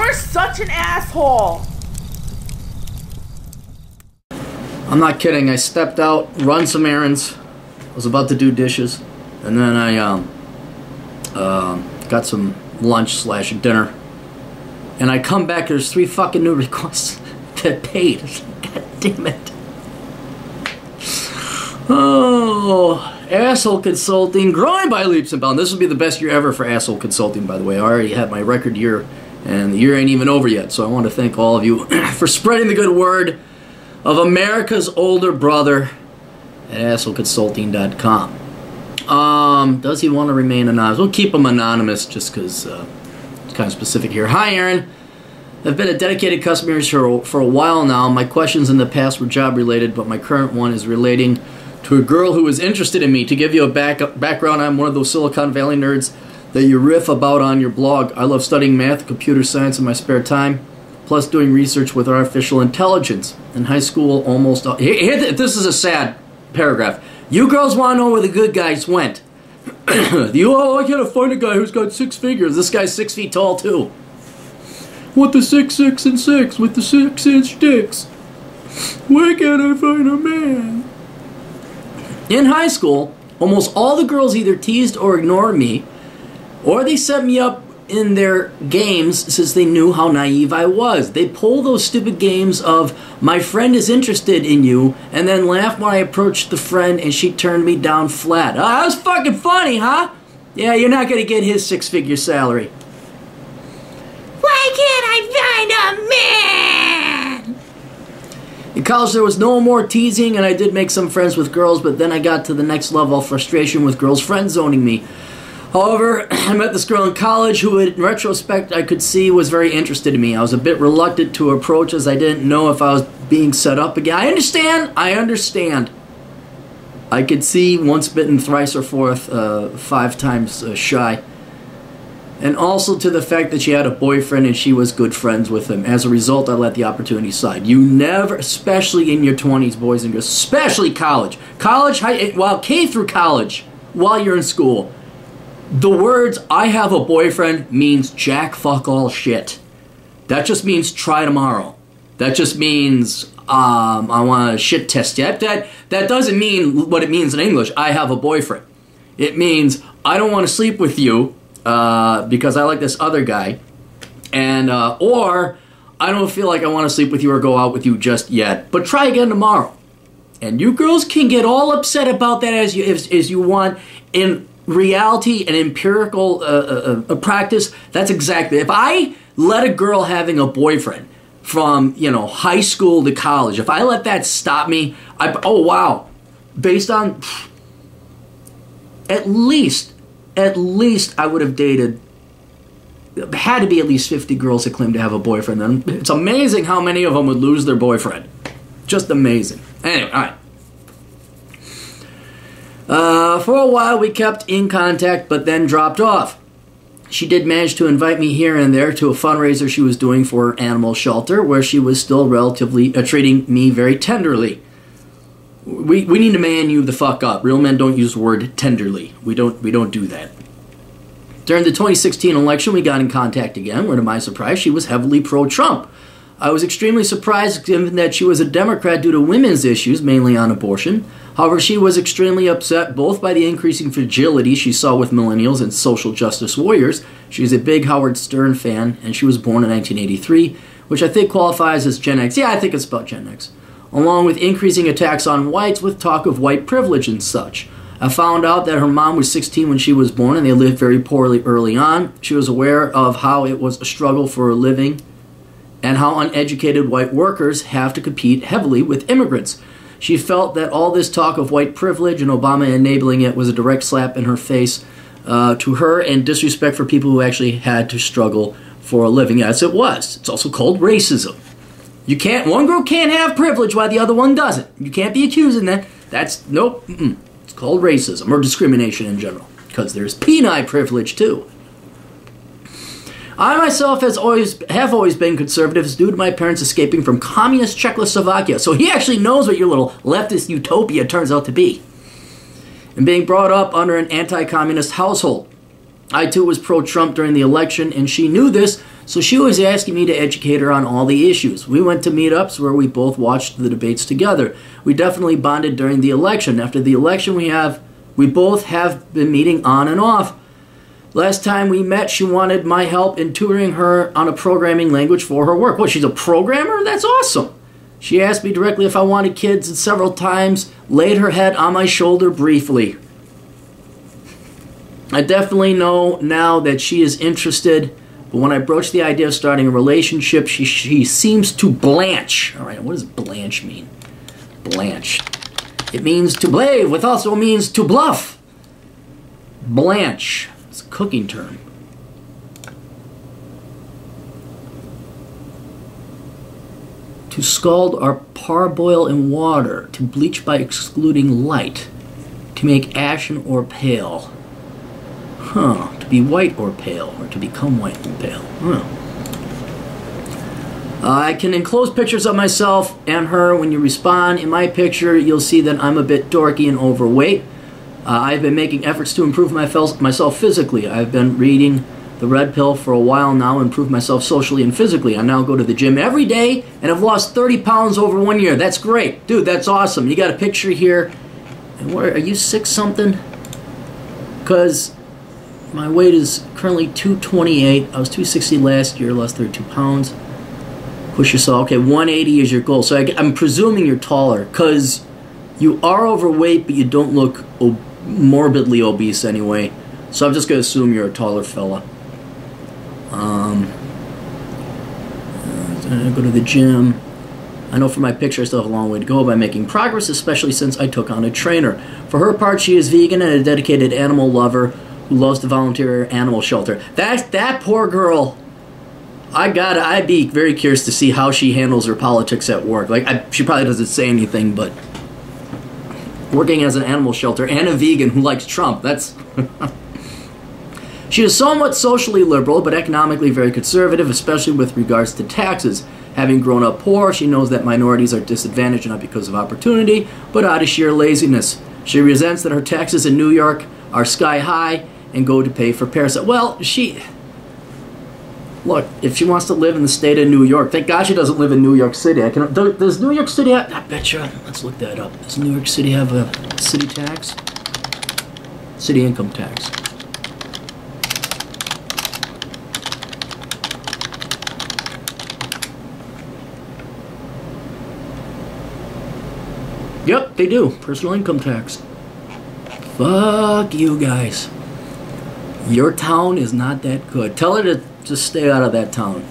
You're such an asshole. I'm not kidding. I stepped out, run some errands. I was about to do dishes, and then I got some lunch / dinner. And I come back, there's 3 fucking new requests that paid. God damn it. Oh, Asshole Consulting, growing by leaps and bounds. This will be the best year ever for Asshole Consulting, by the way. I already had my record year, and the year ain't even over yet. So I want to thank all of you for spreading the good word of America's older brother at assholeconsulting.com. Does he want to remain anonymous? We'll keep him anonymous just because it's kind of specific here. Hi, Aaron. I've been a dedicated customer for a while now. My questions in the past were job-related, but my current one is relating to a girl who is interested in me. To give you a background, I'm one of those Silicon Valley nerds that you riff about on your blog. I love studying math and computer science in my spare time, plus doing research with artificial intelligence. In high school, almost... This is a sad paragraph. You girls want to know where the good guys went. I gotta find a guy who's got 6 figures. This guy's 6 feet tall, too. What the 6, 6, and 6 with the 6-inch dicks? Where can I find a man? In high school, almost all the girls either teased or ignored me, or they set me up in their games since they knew how naive I was. They pull those stupid games of, my friend is interested in you, and then laugh when I approached the friend and she turned me down flat. Oh, that was fucking funny, huh? Yeah, you're not gonna get his 6-figure salary. Why can't I find a man? In college, there was no more teasing, and I did make some friends with girls, but then I got to the next level of frustration with girls friend-zoning me. However, I met this girl in college who, in retrospect, I could see was very interested in me. I was a bit reluctant to approach as I didn't know if I was being set up again. I understand. I could see once bitten, thrice or fourth, 5 times shy. And also to the fact that she had a boyfriend and she was good friends with him. As a result, I let the opportunity slide. You never, especially in your 20s, boys and girls, especially college. K through college, while you're in school. The words, I have a boyfriend, means jack fuck all shit. That just means try tomorrow. That just means, I want to shit test you. That doesn't mean what it means in English, I have a boyfriend. It means, I don't want to sleep with you, because I like this other guy, and or I don't feel like I want to sleep with you or go out with you just yet, but try again tomorrow. And you girls can get all upset about that as you want. In reality and empirical practice, that's exactly. If I let a girl having a boyfriend from high school to college, if I let that stop me, based on at least I would have dated, had to be at least 50 girls that claim to have a boyfriend. And it's amazing how many of them would lose their boyfriend. Just amazing. Anyway, alright. For a while we kept in contact, but then dropped off. She did manage to invite me here and there to a fundraiser she was doing for her animal shelter, where she was still relatively treating me very tenderly. We need to man you the fuck up. Real men don't use the word tenderly. We don't do that. During the 2016 election, we got in contact again, where to my surprise, she was heavily pro-Trump. I was extremely surprised given that she was a Democrat due to women's issues, mainly on abortion. However, she was extremely upset both by the increasing fragility she saw with millennials and social justice warriors. She's a big Howard Stern fan, and she was born in 1983, which I think qualifies as Gen X. Yeah, I think it's about Gen X. Along with increasing attacks on whites with talk of white privilege and such. I found out that her mom was 16 when she was born and they lived very poorly early on. She was aware of how it was a struggle for a living and how uneducated white workers have to compete heavily with immigrants. She felt that all this talk of white privilege and Obama enabling it was a direct slap in her face to her and disrespect for people who actually had to struggle for a living. Yes, it was. It's also called racism. One group can't have privilege while the other one doesn't. You can't be accusing that. Nope. It's called racism or discrimination in general. Because there's penile privilege too. I myself have always been conservative due to my parents escaping from communist Czechoslovakia. So he actually knows what your little leftist utopia turns out to be. And being brought up under an anti-communist household. I too was pro-Trump during the election, and she knew this, So she was asking me to educate her on all the issues. We went to meetups where we both watched the debates together. We definitely bonded during the election. After the election, we both have been meeting on and off. Last time we met, she wanted my help in tutoring her on a programming language for her work. Well, she's a programmer? That's awesome. She asked me directly if I wanted kids and several times laid her head on my shoulder briefly. I definitely know now that she is interested, but when I broached the idea of starting a relationship, she seems to blanch. All right, what does blanch mean? Blanch. It means to blave, which also means to bluff. Blanch. It's a cooking term. To scald or parboil in water. To bleach by excluding light. To make ashen or pale. To be white or pale, or to become white and pale. I can enclose pictures of myself and her. When you respond in my picture, you'll see that I'm a bit dorky and overweight. I've been making efforts to improve myself physically. I've been reading the Red Pill for a while now, improve myself socially and physically. I now go to the gym every day and have lost 30 pounds over 1 year. That's great. Dude, that's awesome. You got a picture here. And are you 6-something? Because my weight is currently 228. I was 260 last year, lost 32 pounds. Push yourself. Okay, 180 is your goal. So I'm presuming you're taller because you are overweight, but you don't look morbidly obese anyway. So I'm just going to assume you're a taller fella. Go to the gym. I know for my picture I still have a long way to go by making progress, especially since I took on a trainer. For her part, she is vegan and a dedicated animal lover who loves to volunteer at animal shelter. That poor girl. I'd be very curious to see how she handles her politics at work. She probably doesn't say anything, but working as an animal shelter and a vegan who likes Trump, that's... She is somewhat socially liberal, but economically very conservative, especially with regards to taxes. Having grown up poor, she knows that minorities are disadvantaged not because of opportunity, but out of sheer laziness. She resents that her taxes in New York are sky high and go to pay for parasites. Well, look, if she wants to live in the state of New York, thank God she doesn't live in New York City. Does New York City have... I bet you... Let's look that up. Does New York City have a city tax? City income tax. Yep, they do. Personal income tax. Fuck you guys. Your town is not that good. Tell her to just stay out of that town.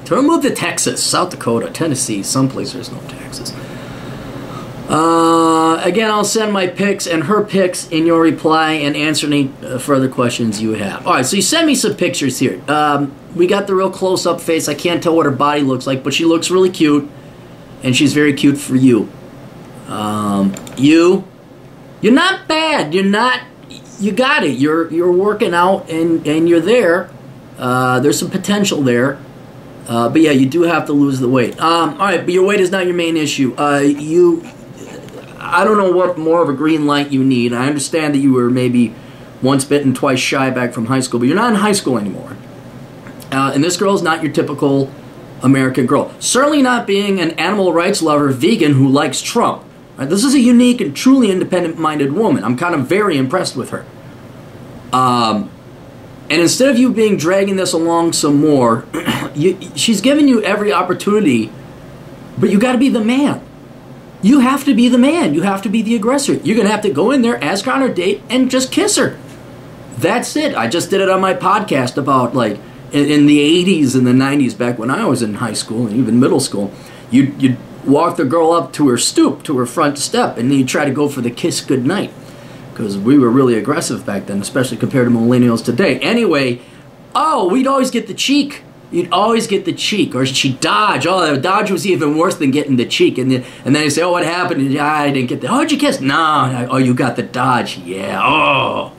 To move to Texas, South Dakota, Tennessee, someplace there's no taxes. Again, I'll send my pics and her pics in your reply and answer any further questions you have. Alright, so you sent me some pictures here. We got the real close-up face. I can't tell what her body looks like, but she looks really cute. And she's very cute for you. You're not bad. You got it. You're working out and you're there. There's some potential there. But yeah, you do have to lose the weight. Alright, but your weight is not your main issue. I don't know what more of a green light you need. I understand that you were maybe once bitten, twice shy back from high school, but you're not in high school anymore. And this girl is not your typical American girl. Certainly not being an animal rights lover vegan who likes Trump. Right? This is a unique and truly independent-minded woman. I'm kind of very impressed with her. And instead of you dragging this along some more, she's giving you every opportunity, but you got to be the man. You have to be the man. You have to be the aggressor. You're going to have to go in there, ask her on her date, and just kiss her. That's it. I just did it on my podcast about, in the 80s and the 90s, back when I was in high school and even middle school, you'd walk the girl up to her stoop, to her front step, and then you'd try to go for the kiss goodnight. Because we were really aggressive back then, especially compared to millennials today. Anyway, we'd always get the cheek. You'd always get the cheek. Or she'd dodge. Oh, the dodge was even worse than getting the cheek. And then you say, oh, what happened? And, I didn't get the... Oh, did you kiss? No. Oh, you got the dodge. Yeah. Oh.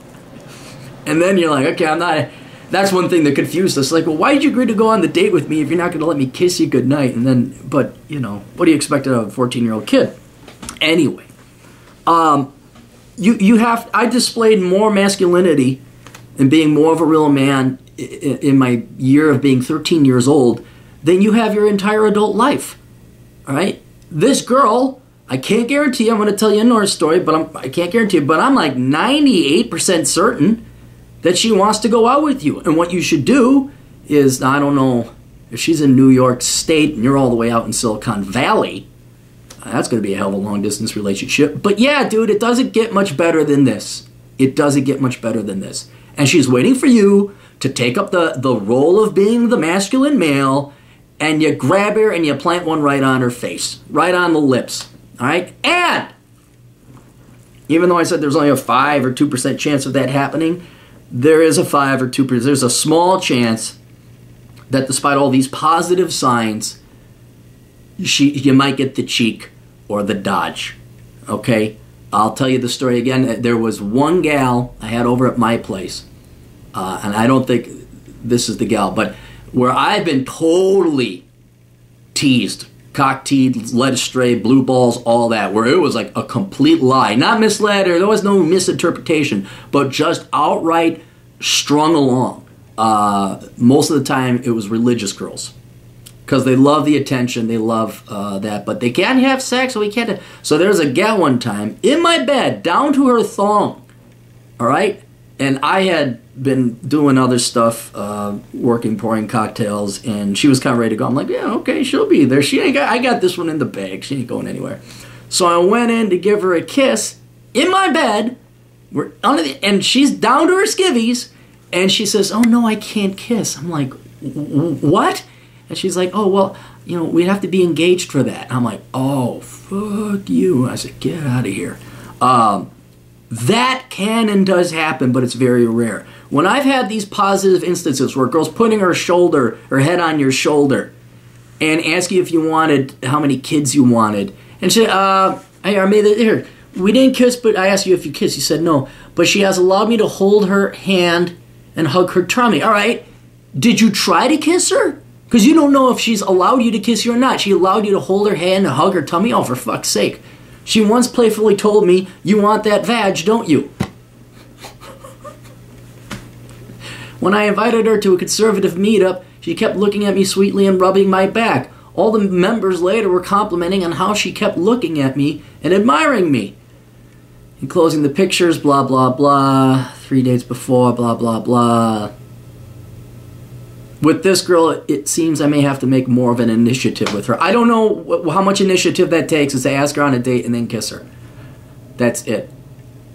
And then you're like, okay, I'm not... That's one thing that confused us. Like, well, why did you agree to go on the date with me if you're not going to let me kiss you goodnight? And then, but, what do you expect of a 14-year-old kid? Anyway. I displayed more masculinity and being more of a real man in my year of being 13 years old than you have your entire adult life. All right? This girl, I can't guarantee, I'm going to tell you another story, but I can't guarantee it, but I'm like 98% certain that she wants to go out with you. And what you should do is, I don't know, if she's in New York State and you're all the way out in Silicon Valley, that's going to be a hell of a long-distance relationship. But yeah, dude, it doesn't get much better than this. It doesn't get much better than this. And she's waiting for you to take up the role of being the masculine male, and you grab her and you plant one right on her face, right on the lips. All right? And even though I said there's only a 5 or 2% chance of that happening, there is a 5 or 2%. There's a small chance that despite all these positive signs, you might get the cheek or the dodge. Okay? I'll tell you the story again. There was one gal I had over at my place, and I don't think this is the gal, but where I've been totally teased, cock-teed, led astray, blue balls, all that, where it was like a complete lie. Not misled, or there was no misinterpretation, but just outright strung along. Most of the time, it was religious girls. Because they love the attention, they love that, but they can't have sex, so we can't. So there's a gal one time, in my bed, down to her thong, all right? And I had been doing other stuff, working, pouring cocktails, and she was kind of ready to go. I'm like, yeah, okay, she'll be there. I got this one in the bag. She ain't going anywhere. So I went in to give her a kiss in my bed, and she's down to her skivvies, and she says, oh, no, I can't kiss. I'm like, what? And she's like, oh, well, we'd have to be engaged for that. I'm like, oh, fuck you. I said, get out of here. That can and does happen, but it's very rare. When I've had these positive instances where a girl's putting her head on your shoulder and ask you if you wanted, how many kids you wanted, and she said, hey, I made it here. We didn't kiss, but I asked you if you kissed. You said no. But she has allowed me to hold her hand and hug her tummy. All right. Did you try to kiss her? Because you don't know if she's allowed you to kiss you or not. She allowed you to hold her hand and hug her tummy? Oh, for fuck's sake. She once playfully told me, you want that vag, don't you? When I invited her to a conservative meetup, she kept looking at me sweetly and rubbing my back. All the members later were complimenting on how she kept looking at me and admiring me. Enclosing the pictures, blah, blah, blah. 3 days before, blah, blah, blah. With this girl, it seems I may have to make more of an initiative with her. I don't know how much initiative that takes is to ask her on a date and then kiss her. That's it.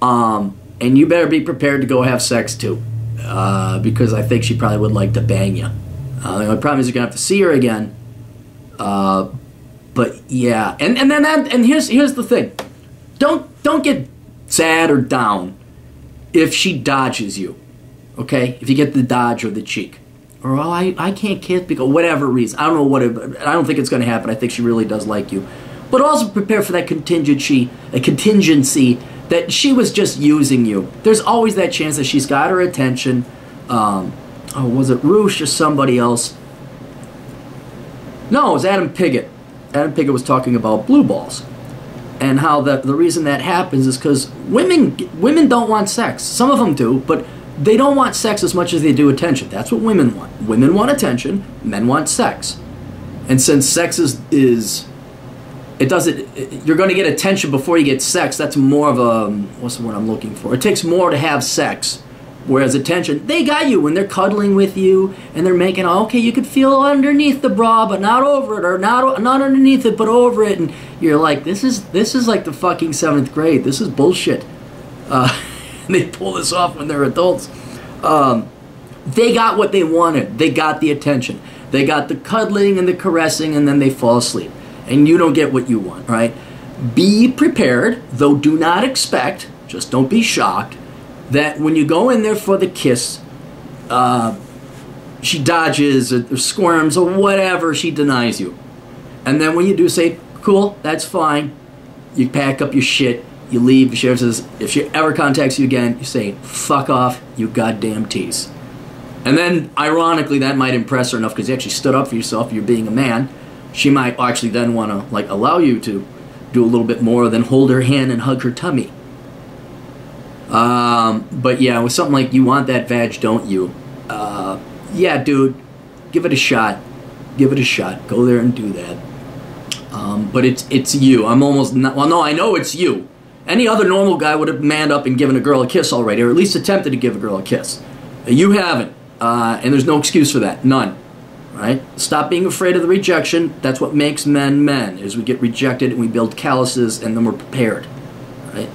And you better be prepared to go have sex too. Because I think she probably would like to bang you. The only problem is you're going to have to see her again. But yeah. And here's the thing. Don't get sad or down if she dodges you. Okay? If you get the dodge or the cheek. Or, oh, I can't kiss because whatever reason. I don't know I don't think it's going to happen. I think she really does like you. But also prepare for that contingency that she was just using you. There's always that chance that she's got her attention. Was it Roosh or somebody else? No, it was Adam Piggott. Adam Piggott was talking about blue balls. And how the reason that happens is because women don't want sex. Some of them do, but they don't want sex as much as they do attention. That's what women want. Women want attention. Men want sex. And since sex you're going to get attention before you get sex. That's more of a, what's the word I'm looking for? It takes more to have sex. Whereas attention, they got you when they're cuddling with you and they're making, okay, you could feel underneath the bra, but not over it, or not underneath it, but over it. And you're like, this is like the fucking 7th grade. This is bullshit. They pull this off when they're adults. They got what they wanted. They got the attention. They got the cuddling and the caressing, and then they fall asleep. And you don't get what you want, right? Be prepared, though do not expect, just don't be shocked, that when you go in there for the kiss, she dodges or squirms or whatever, she denies you. And then when you do say, cool, that's fine, you pack up your shit, you leave. If she ever contacts you again, you say, fuck off, you goddamn tease. And then, ironically, that might impress her enough because you actually stood up for yourself, you're being a man. She might actually then want to allow you to do a little bit more than hold her hand and hug her tummy. But yeah, with something like you want that vag, don't you? yeah, dude, give it a shot. Give it a shot. Go there and do that. But it's you. I'm almost not. Well, no, I know it's you. Any other normal guy would have manned up and given a girl a kiss already, or at least attempted to give a girl a kiss. You haven't, and there's no excuse for that. None. Right? Stop being afraid of the rejection. That's what makes men men. Is we get rejected and we build calluses, and then we're prepared. Right?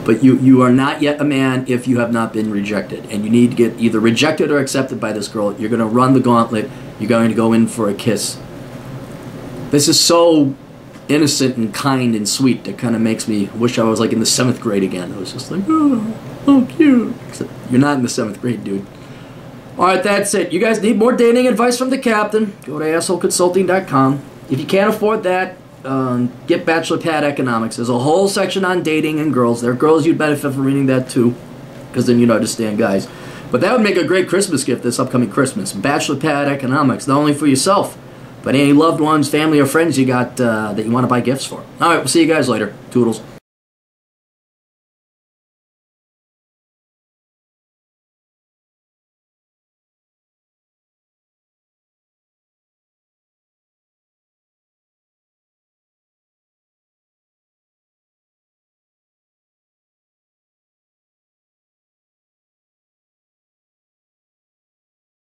But you are not yet a man if you have not been rejected, and you need to get either rejected or accepted by this girl. You're going to run the gauntlet. You're going to go in for a kiss. This is so innocent and kind and sweet that kind of makes me wish I was like in the 7th grade again. I was just like, oh cute. Except you're not in the 7th grade, dude. Alright, that's it. You guys need more dating advice from the captain, go to assholeconsulting.com. If you can't afford that, get Bachelor Pad Economics. There's a whole section on dating and girls. There are girls you'd benefit from reading that too, because then you'd understand guys. But that would make a great Christmas gift this upcoming Christmas. Bachelor Pad Economics, not only for yourself, but any loved ones, family, or friends you got that you want to buy gifts for. Alright, we'll see you guys later. Toodles.